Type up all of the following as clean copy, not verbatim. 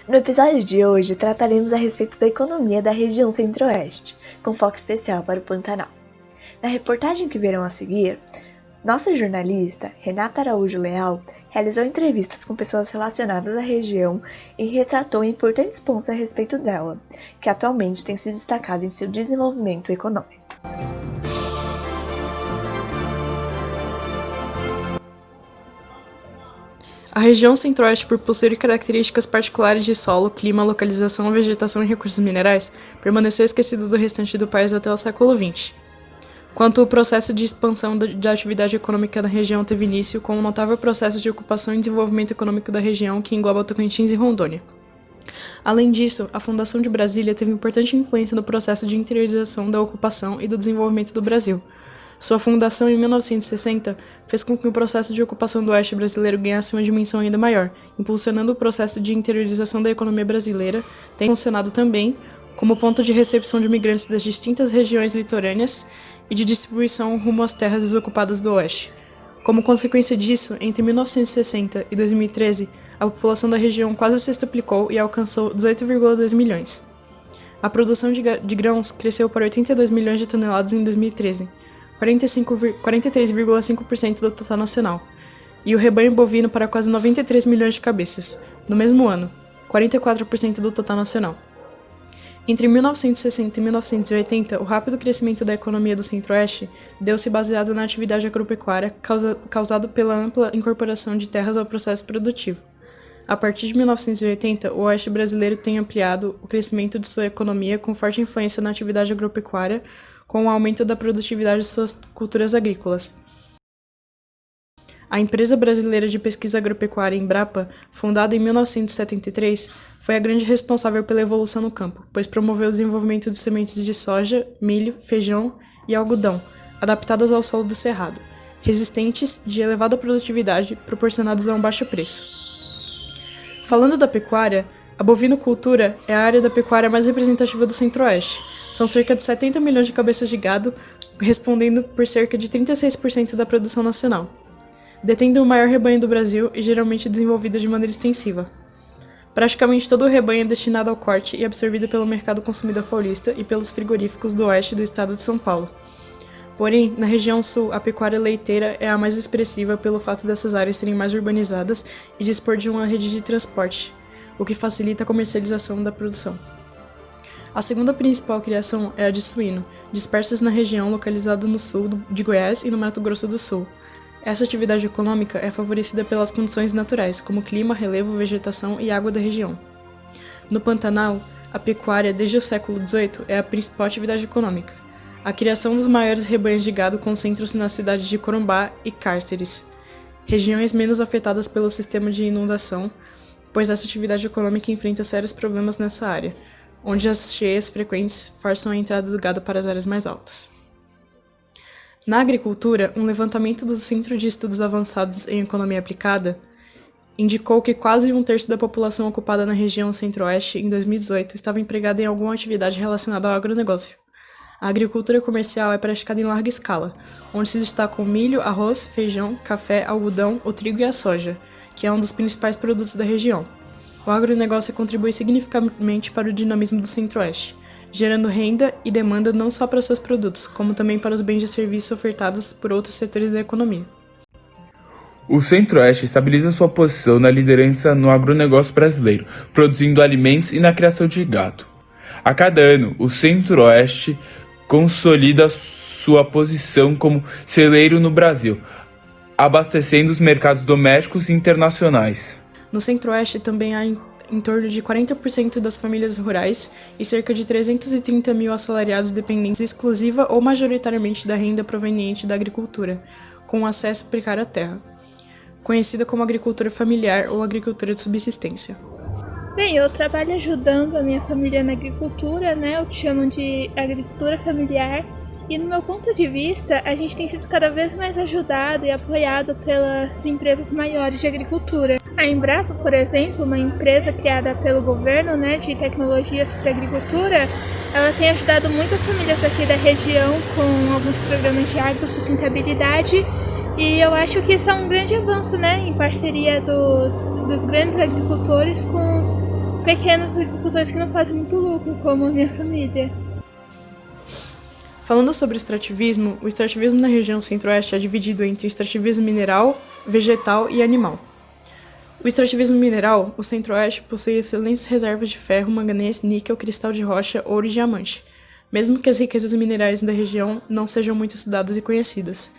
No episódio de hoje, trataremos a respeito da economia da região Centro-Oeste, com foco especial para o Pantanal. Na reportagem que verão a seguir, nossa jornalista, Renata Araújo Leal, realizou entrevistas com pessoas relacionadas à região e retratou importantes pontos a respeito dela, que atualmente tem se destacado em seu desenvolvimento econômico. A região Centro-Oeste, por possuir características particulares de solo, clima, localização, vegetação e recursos minerais, permaneceu esquecida do restante do país até o século XX. Quanto ao processo de expansão da atividade econômica na região teve início com um notável processo de ocupação e desenvolvimento econômico da região que engloba Tocantins e Rondônia. Além disso, a fundação de Brasília teve importante influência no processo de interiorização da ocupação e do desenvolvimento do Brasil. Sua fundação em 1960 fez com que o processo de ocupação do oeste brasileiro ganhasse uma dimensão ainda maior, impulsionando o processo de interiorização da economia brasileira, tem funcionado também como ponto de recepção de imigrantes das distintas regiões litorâneas e de distribuição rumo às terras desocupadas do oeste. Como consequência disso, entre 1960 e 2013, a população da região quase sextuplicou e alcançou 18,2 milhões. A produção de grãos cresceu para 82 milhões de toneladas em 2013, 43,5% do total nacional, e o rebanho bovino para quase 93 milhões de cabeças, no mesmo ano, 44% do total nacional. Entre 1960 e 1980, o rápido crescimento da economia do Centro-Oeste deu-se baseado na atividade agropecuária causado pela ampla incorporação de terras ao processo produtivo. A partir de 1980, o Oeste brasileiro tem ampliado o crescimento de sua economia com forte influência na atividade agropecuária, com o aumento da produtividade de suas culturas agrícolas. A Empresa Brasileira de Pesquisa Agropecuária, Embrapa, fundada em 1973, foi a grande responsável pela evolução no campo, pois promoveu o desenvolvimento de sementes de soja, milho, feijão e algodão, adaptadas ao solo do cerrado, resistentes, de elevada produtividade, proporcionados a um baixo preço. Falando da pecuária, a bovinocultura é a área da pecuária mais representativa do Centro-Oeste. São cerca de 70 milhões de cabeças de gado, respondendo por cerca de 36% da produção nacional. Detendo o maior rebanho do Brasil e geralmente desenvolvida de maneira extensiva. Praticamente todo o rebanho é destinado ao corte e absorvido pelo mercado consumidor paulista e pelos frigoríficos do oeste do estado de São Paulo. Porém, na região sul, a pecuária leiteira é a mais expressiva pelo fato dessas áreas serem mais urbanizadas e dispor de uma rede de transporte, o que facilita a comercialização da produção. A segunda principal criação é a de suíno, dispersas na região localizada no sul de Goiás e no Mato Grosso do Sul. Essa atividade econômica é favorecida pelas condições naturais, como clima, relevo, vegetação e água da região. No Pantanal, a pecuária, desde o século XVIII, é a principal atividade econômica. A criação dos maiores rebanhos de gado concentra-se nas cidades de Corumbá e Cárceres, regiões menos afetadas pelo sistema de inundação, pois essa atividade econômica enfrenta sérios problemas nessa área, onde as cheias frequentes forçam a entrada do gado para as áreas mais altas. Na agricultura, um levantamento do Centro de Estudos Avançados em Economia Aplicada indicou que quase um terço da população ocupada na região Centro-Oeste em 2018 estava empregada em alguma atividade relacionada ao agronegócio. A agricultura comercial é praticada em larga escala, onde se destacam o milho, arroz, feijão, café, algodão, o trigo e a soja, que é um dos principais produtos da região. O agronegócio contribui significativamente para o dinamismo do Centro-Oeste, gerando renda e demanda não só para seus produtos, como também para os bens e serviços ofertados por outros setores da economia. O Centro-Oeste estabiliza sua posição na liderança no agronegócio brasileiro, produzindo alimentos e na criação de gado. A cada ano, o Centro-Oeste consolida sua posição como celeiro no Brasil, abastecendo os mercados domésticos e internacionais. No Centro-Oeste também há em torno de 40% das famílias rurais e cerca de 330 mil assalariados dependentes exclusiva ou majoritariamente da renda proveniente da agricultura, com acesso precário à terra, conhecida como agricultura familiar ou agricultura de subsistência. Bem, eu trabalho ajudando a minha família na agricultura, o que chamam de agricultura familiar. E no meu ponto de vista, a gente tem sido cada vez mais ajudado e apoiado pelas empresas maiores de agricultura. A Embrapa, por exemplo, uma empresa criada pelo governo de tecnologias para agricultura, ela tem ajudado muitas famílias aqui da região com alguns programas de agrosustentabilidade. E eu acho que isso é um grande avanço, em parceria dos grandes agricultores com pequenos agricultores que não fazem muito lucro, como a minha família. Falando sobre extrativismo, o extrativismo na região centro-oeste é dividido entre extrativismo mineral, vegetal e animal. O extrativismo mineral, o centro-oeste possui excelentes reservas de ferro, manganês, níquel, cristal de rocha, ouro e diamante, mesmo que as riquezas minerais da região não sejam muito estudadas e conhecidas.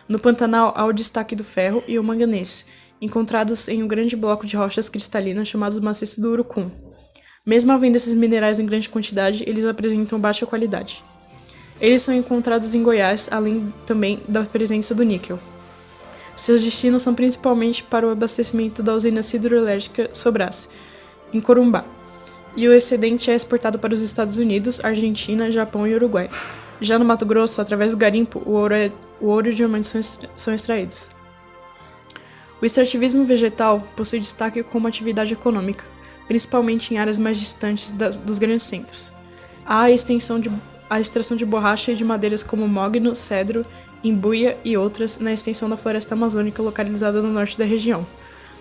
No Pantanal há o destaque do ferro e o manganês, encontrados em um grande bloco de rochas cristalinas chamado maciço do Urucum. Mesmo havendo esses minerais em grande quantidade, eles apresentam baixa qualidade. Eles são encontrados em Goiás, além também da presença do níquel. Seus destinos são principalmente para o abastecimento da usina siderúrgica Sobras, em Corumbá, e o excedente é exportado para os Estados Unidos, Argentina, Japão e Uruguai. Já no Mato Grosso, através do garimpo, o ouro e o diamante são extraídos. O extrativismo vegetal possui destaque como atividade econômica, principalmente em áreas mais distantes dos grandes centros. Há a extração de borracha e de madeiras como mogno, cedro, imbuia e outras na extensão da floresta amazônica localizada no norte da região.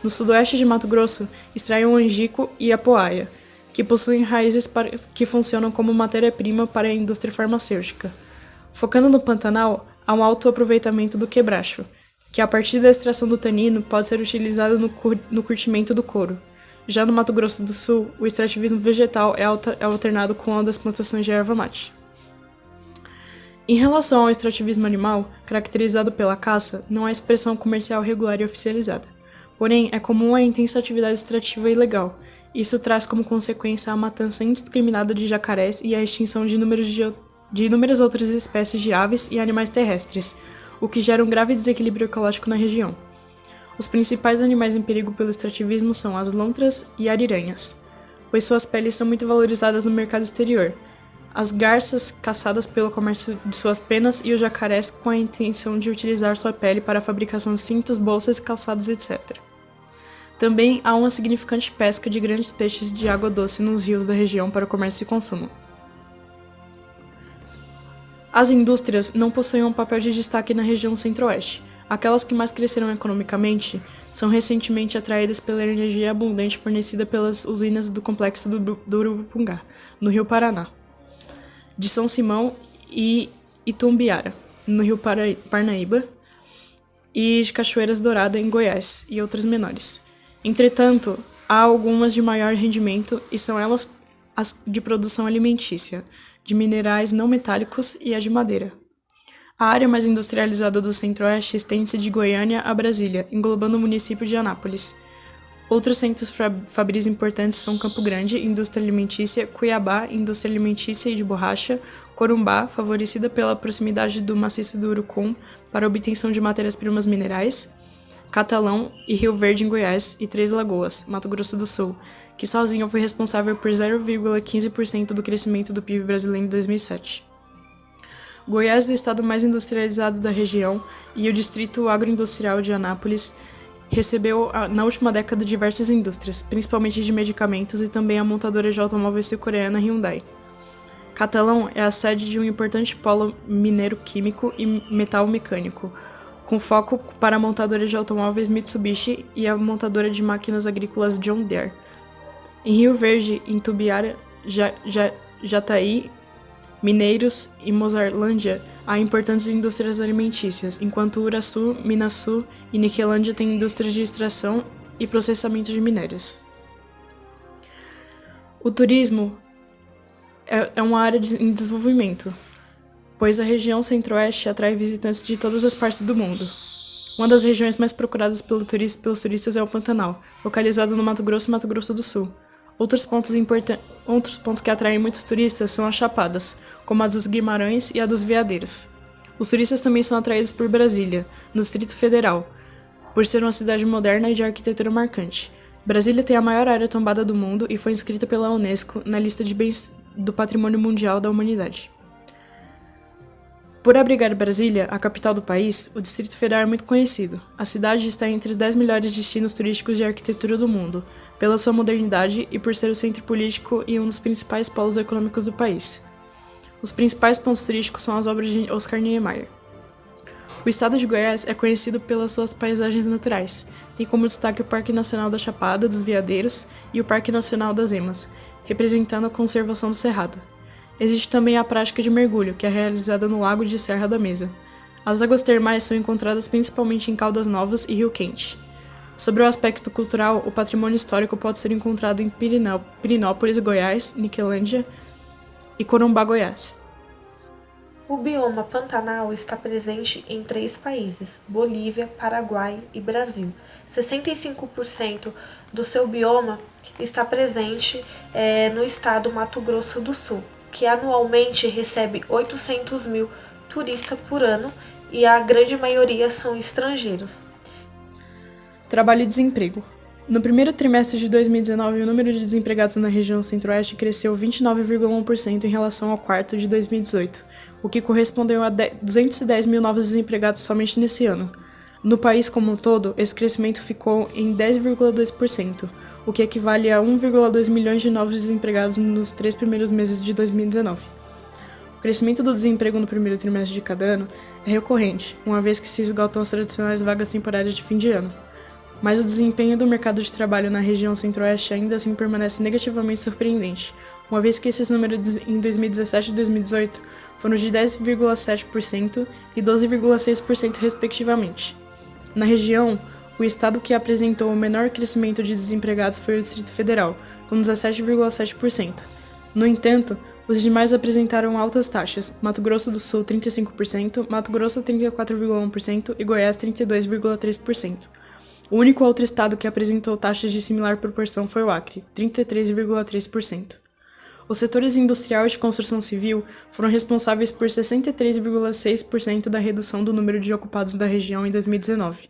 No sudoeste de Mato Grosso, extraem o angico e a poaia, que possuem raízes que funcionam como matéria-prima para a indústria farmacêutica. Focando no Pantanal, há um alto aproveitamento do quebracho, que a partir da extração do tanino pode ser utilizado no curtimento do couro. Já no Mato Grosso do Sul, o extrativismo vegetal é alternado com o das plantações de erva mate. Em relação ao extrativismo animal, caracterizado pela caça, não há expressão comercial regular e oficializada. Porém, é comum a intensa atividade extrativa ilegal. Isso traz como consequência a matança indiscriminada de jacarés e a extinção de inúmeras outras espécies de aves e animais terrestres, o que gera um grave desequilíbrio ecológico na região. Os principais animais em perigo pelo extrativismo são as lontras e ariranhas, pois suas peles são muito valorizadas no mercado exterior, as garças caçadas pelo comércio de suas penas e os jacarés com a intenção de utilizar sua pele para a fabricação de cintos, bolsas, calçados, etc. Também há uma significante pesca de grandes peixes de água doce nos rios da região para o comércio e consumo. As indústrias não possuem um papel de destaque na região centro-oeste. Aquelas que mais cresceram economicamente são recentemente atraídas pela energia abundante fornecida pelas usinas do complexo do Urupungá, no Rio Paraná, de São Simão e Itumbiara, no Rio Parnaíba, e de Cachoeiras Dourada, em Goiás, e outras menores. Entretanto, há algumas de maior rendimento e são elas as de produção alimentícia, de minerais não metálicos e a de madeira. A área mais industrializada do Centro-Oeste estende-se de Goiânia a Brasília, englobando o município de Anápolis. Outros centros fabris importantes são Campo Grande, indústria alimentícia, Cuiabá, indústria alimentícia e de borracha, Corumbá, favorecida pela proximidade do maciço do Urucum para a obtenção de matérias-primas minerais, Catalão e Rio Verde em Goiás e Três Lagoas, Mato Grosso do Sul, que sozinho foi responsável por 0,15% do crescimento do PIB brasileiro em 2007. Goiás é o estado mais industrializado da região e o distrito agroindustrial de Anápolis recebeu na última década diversas indústrias, principalmente de medicamentos e também a montadora de automóveis sul-coreana Hyundai. Catalão é a sede de um importante polo mineiro-químico e metal-mecânico, com foco para a montadora de automóveis Mitsubishi e a montadora de máquinas agrícolas John Deere. Em Rio Verde, em Tubiara, Jataí, Mineiros e Mozarlândia, há importantes indústrias alimentícias, enquanto Uraçu, Minaçu e Niquelândia têm indústrias de extração e processamento de minérios. O turismo é uma área em desenvolvimento, pois a região centro-oeste atrai visitantes de todas as partes do mundo. Uma das regiões mais procuradas pelos turistas é o Pantanal, localizado no Mato Grosso e Mato Grosso do Sul. Outros pontos que atraem muitos turistas são as chapadas, como a dos Guimarães e a dos Veadeiros. Os turistas também são atraídos por Brasília, no Distrito Federal, por ser uma cidade moderna e de arquitetura marcante. Brasília tem a maior área tombada do mundo e foi inscrita pela Unesco na lista de bens do Patrimônio Mundial da Humanidade. Por abrigar Brasília, a capital do país, o Distrito Federal é muito conhecido. A cidade está entre os 10 melhores destinos turísticos de arquitetura do mundo, pela sua modernidade e por ser o centro político e um dos principais polos econômicos do país. Os principais pontos turísticos são as obras de Oscar Niemeyer. O estado de Goiás é conhecido pelas suas paisagens naturais. Tem como destaque o Parque Nacional da Chapada dos Veadeiros e o Parque Nacional das Emas, representando a conservação do cerrado. Existe também a prática de mergulho, que é realizada no Lago de Serra da Mesa. As águas termais são encontradas principalmente em Caldas Novas e Rio Quente. Sobre o aspecto cultural, o patrimônio histórico pode ser encontrado em Pirinópolis, Goiás, Niquelândia e Corumbá, Goiás. O bioma Pantanal está presente em 3 países, Bolívia, Paraguai e Brasil. 65% do seu bioma está presente no estado Mato Grosso do Sul, que anualmente recebe 800 mil turistas por ano e a grande maioria são estrangeiros. Trabalho e desemprego. No primeiro trimestre de 2019, o número de desempregados na região centro-oeste cresceu 29,1% em relação ao quarto de 2018, o que correspondeu a 210 mil novos desempregados somente nesse ano. No país como um todo, esse crescimento ficou em 10,2%, o que equivale a 1,2 milhões de novos desempregados nos 3 primeiros meses de 2019. O crescimento do desemprego no primeiro trimestre de cada ano é recorrente, uma vez que se esgotam as tradicionais vagas temporárias de fim de ano. Mas o desempenho do mercado de trabalho na região centro-oeste ainda assim permanece negativamente surpreendente, uma vez que esses números em 2017 e 2018 foram de 10,7% e 12,6% respectivamente. Na região, o estado que apresentou o menor crescimento de desempregados foi o Distrito Federal, com 17,7%. No entanto, os demais apresentaram altas taxas: Mato Grosso do Sul 35%, Mato Grosso 34,1% e Goiás 32,3%. O único outro estado que apresentou taxas de similar proporção foi o Acre, 33,3%. Os setores industrial e de construção civil foram responsáveis por 63,6% da redução do número de ocupados da região em 2019,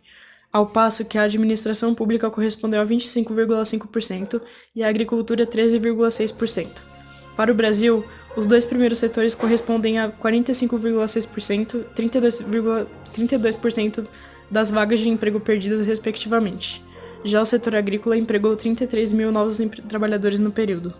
ao passo que a administração pública correspondeu a 25,5% e a agricultura 13,6%. Para o Brasil, os dois primeiros setores correspondem a 45,6%, 32% das vagas de emprego perdidas, respectivamente. Já o setor agrícola empregou 33 mil novos trabalhadores no período.